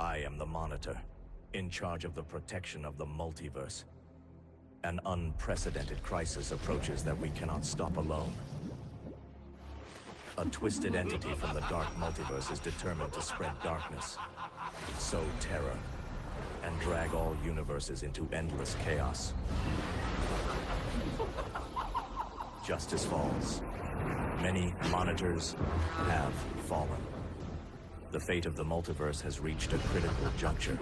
I am the Monitor, in charge of the protection of the multiverse. An unprecedented crisis approaches that we cannot stop alone. A twisted entity from the dark multiverse is determined to spread darkness, sow terror, and drag all universes into endless chaos. Justice falls. Many monitors have fallen. The fate of the multiverse has reached a critical juncture.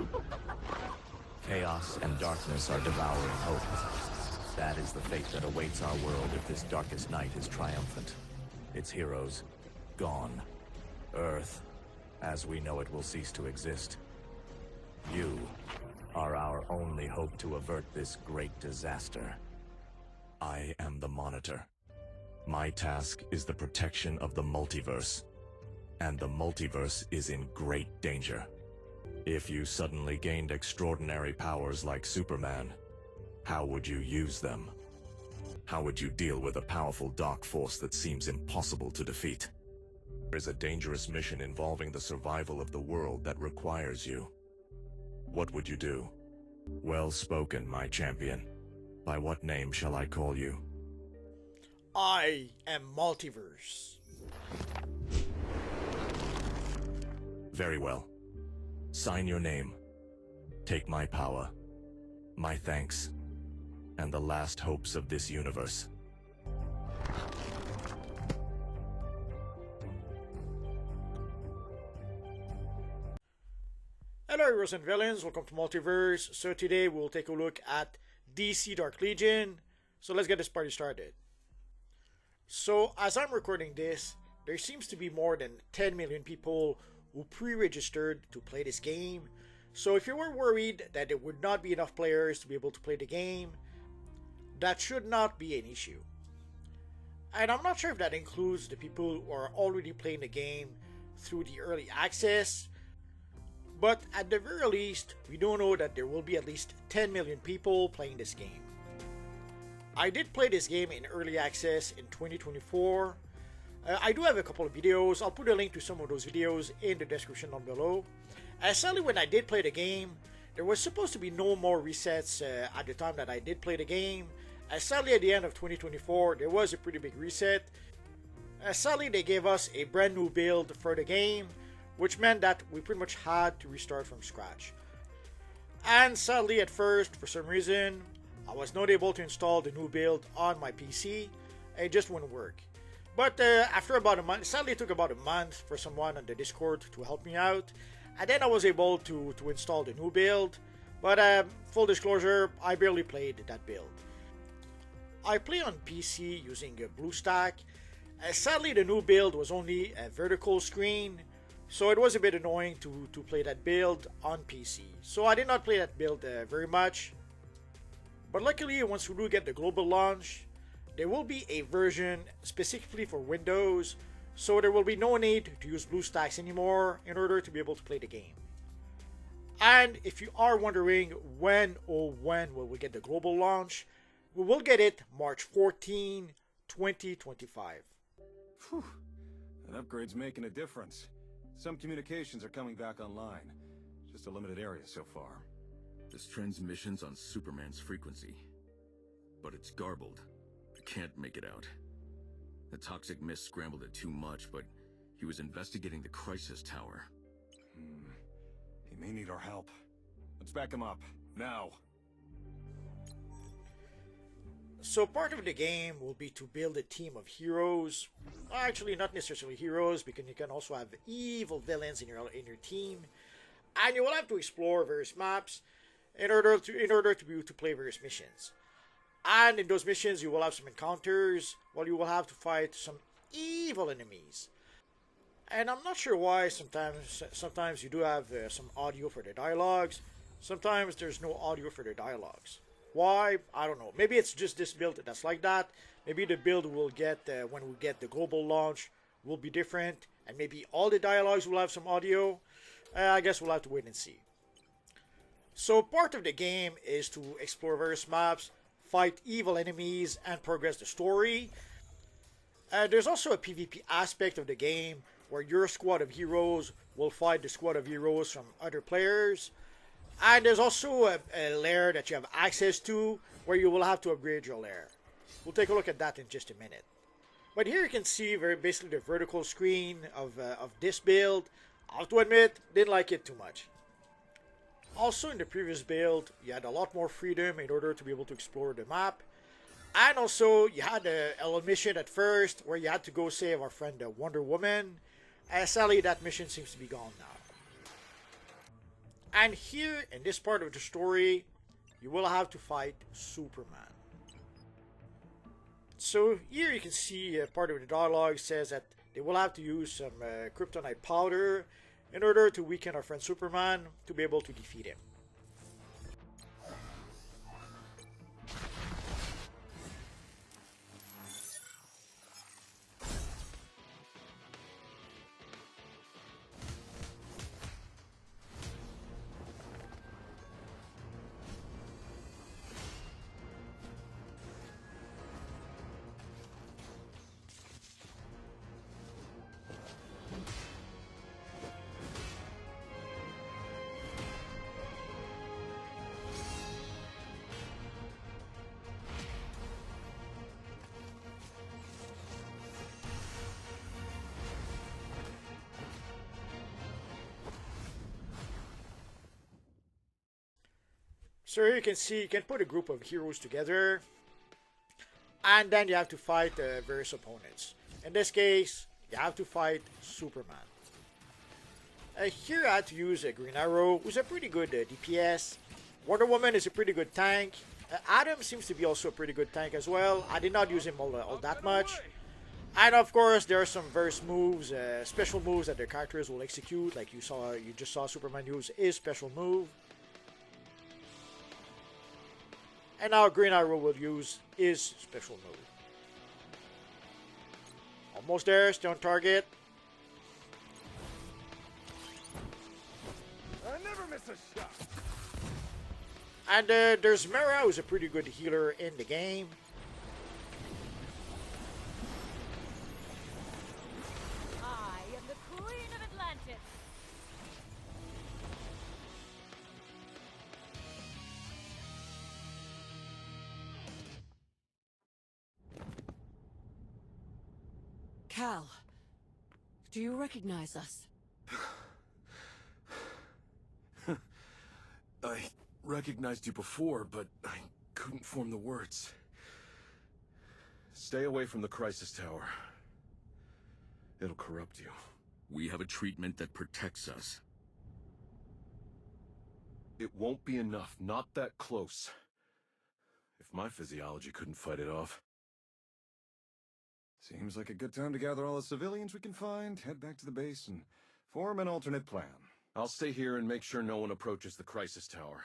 Chaos and darkness are devouring hope. That is the fate that awaits our world if this darkest night is triumphant. Its heroes, gone. Earth, as we know it, will cease to exist. You are our only hope to avert this great disaster. I am the Monitor. My task is the protection of the multiverse. And the multiverse is in great danger. If you suddenly gained extraordinary powers like Superman, how would you use them? How would you deal with a powerful dark force that seems impossible to defeat? There is a dangerous mission involving the survival of the world that requires you. What would you do? Well spoken, my champion. By what name shall I call you? I am Multiverse. Very well. Sign your name. Take my power, my thanks, and the last hopes of this universe. Hello heroes and villains, welcome to Multiverse. So today we'll take a look at DC Dark Legion. So let's get this party started. So as I'm recording this, there seems to be more than 10 million people who pre-registered to play this game. So if you were worried that there would not be enough players to be able to play the game, that should not be an issue. And I'm not sure if that includes the people who are already playing the game through the early access, but at the very least, we do know that there will be at least 10 million people playing this game. I did play this game in early access in 2024. I do have a couple of videos. I'll put a link to some of those videos in the description down below. Sadly, when I did play the game, there was supposed to be no more resets at the time that I did play the game. Sadly, at the end of 2024, there was a pretty big reset. Sadly, they gave us a brand new build for the game, which meant that we pretty much had to restart from scratch. And sadly, at first, for some reason, I was not able to install the new build on my PC. It just wouldn't work. But after about a month, sadly it took about a month for someone on the Discord to help me out. And then I was able to install the new build. But full disclosure, I barely played that build. I play on PC using a BlueStack. Sadly, the new build was only a vertical screen, so it was a bit annoying to play that build on PC. So I did not play that build very much. But luckily, once we do get the global launch, there will be a version specifically for Windows, so there will be no need to use BlueStacks anymore in order to be able to play the game. And if you are wondering when will we get the global launch, we will get it March 14, 2025. Whew. That upgrade's making a difference. Some communications are coming back online. Just a limited area so far. This transmission's on Superman's frequency, but it's garbled. I can't make it out. The toxic mist scrambled it too much, but he was investigating the crisis tower. He may need our help. Let's back him up, now. So part of the game will be to build a team of heroes. Actually, not necessarily heroes, because you can also have evil villains in your team. And you will have to explore various maps in order to be able to play various missions. And in those missions, you will have some encounters, while you will have to fight some evil enemies. And I'm not sure why sometimes you do have some audio for the dialogues. Sometimes there's no audio for the dialogues. Why? I don't know. Maybe it's just this build that's like that. Maybe the build we'll get when we get the global launch will be different. And maybe all the dialogues will have some audio. I guess we'll have to wait and see. So part of the game is to explore various maps, fight evil enemies, and progress the story. There's also a PvP aspect of the game where your squad of heroes will fight the squad of heroes from other players. And there's also a lair that you have access to where you will have to upgrade your lair. We'll take a look at that in just a minute. But here you can see basically the vertical screen of this build. I have to admit, didn't like it too much. Also in the previous build, you had a lot more freedom in order to be able to explore the map. And also, you had a mission at first where you had to go save our friend Wonder Woman. Sadly, that mission seems to be gone now. And here, in this part of the story, you will have to fight Superman. So here you can see part of the dialogue says that they will have to use some kryptonite powder in order to weaken our friend Superman to be able to defeat him. So here you can see, you can put a group of heroes together, and then you have to fight various opponents. In this case, you have to fight Superman. Here I had to use a Green Arrow, who's a pretty good DPS. Wonder Woman is a pretty good tank. Adam seems to be also a pretty good tank as well. I did not use him all that much. And of course, there are some various moves, special moves that the characters will execute, like you just saw Superman use his special move. And now Green Arrow will use his special move. Almost there, stay on target. I never miss a shot. And there's Mera, who's a pretty good healer in the game. I am the Queen of Atlantis. Cal, do you recognize us? I recognized you before, but I couldn't form the words. Stay away from the Crisis Tower. It'll corrupt you. We have a treatment that protects us. It won't be enough, not that close. If my physiology couldn't fight it off. Seems like a good time to gather all the civilians we can find, head back to the base, and form an alternate plan. I'll stay here and make sure no one approaches the Crisis Tower.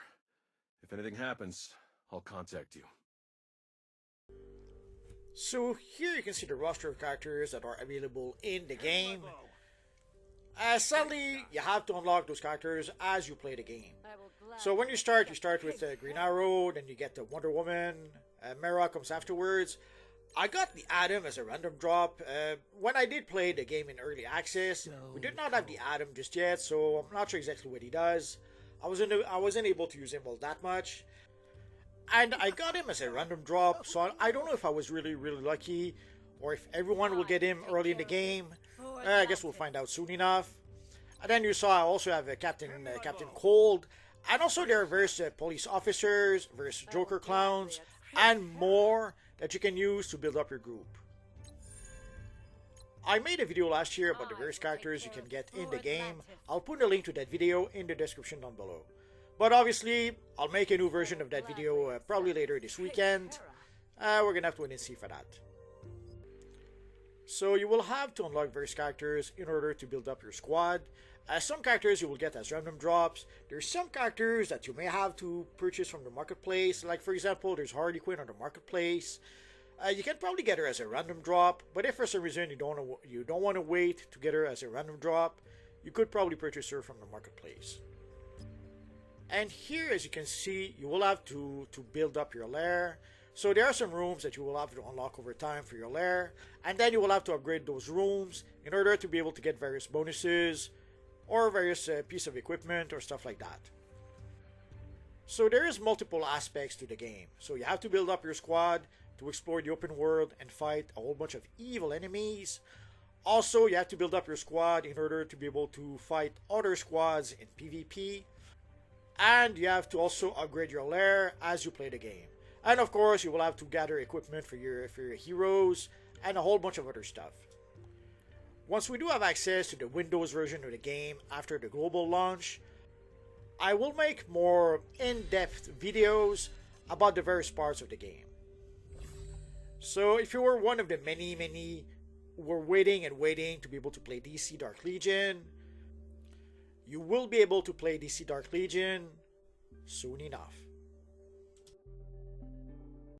If anything happens, I'll contact you. So here you can see the roster of characters that are available in the game. Sadly, you have to unlock those characters as you play the game. So when you start with Green Arrow, then you get the Wonder Woman, Mera comes afterwards. I got the Atom as a random drop. When I did play the game in early access, we did not have the Atom just yet, so I'm not sure exactly what he does. I wasn't able to use him all that much. And I got him as a random drop, so I don't know if I was really lucky, or if everyone will get him early in the game. I guess we'll find out soon enough. And then you saw I also have Captain Cold, and also there are various police officers, various Joker clowns, and more that you can use to build up your group. I made a video last year about the various characters you can get in the game. I'll put a link to that video in the description down below. But obviously, I'll make a new version of that video probably later this weekend. We're gonna have to wait and see for that. So you will have to unlock various characters in order to build up your squad. Some characters you will get as random drops. There's some characters that you may have to purchase from the marketplace. Like for example, there's Harley Quinn on the marketplace. You can probably get her as a random drop, but if for some reason you don't want to wait to get her as a random drop, you could probably purchase her from the marketplace. And here, as you can see, you will have to build up your lair. So there are some rooms that you will have to unlock over time for your lair, and then you will have to upgrade those rooms in order to be able to get various bonuses or various pieces of equipment or stuff like that. So there is multiple aspects to the game. So you have to build up your squad to explore the open world and fight a whole bunch of evil enemies. Also, you have to build up your squad in order to be able to fight other squads in PvP. And you have to also upgrade your lair as you play the game. And of course, you will have to gather equipment for your heroes and a whole bunch of other stuff. Once we do have access to the Windows version of the game after the global launch, I will make more in-depth videos about the various parts of the game. So if you were one of the many who were waiting and waiting to be able to play DC Dark Legion, you will be able to play DC Dark Legion soon enough.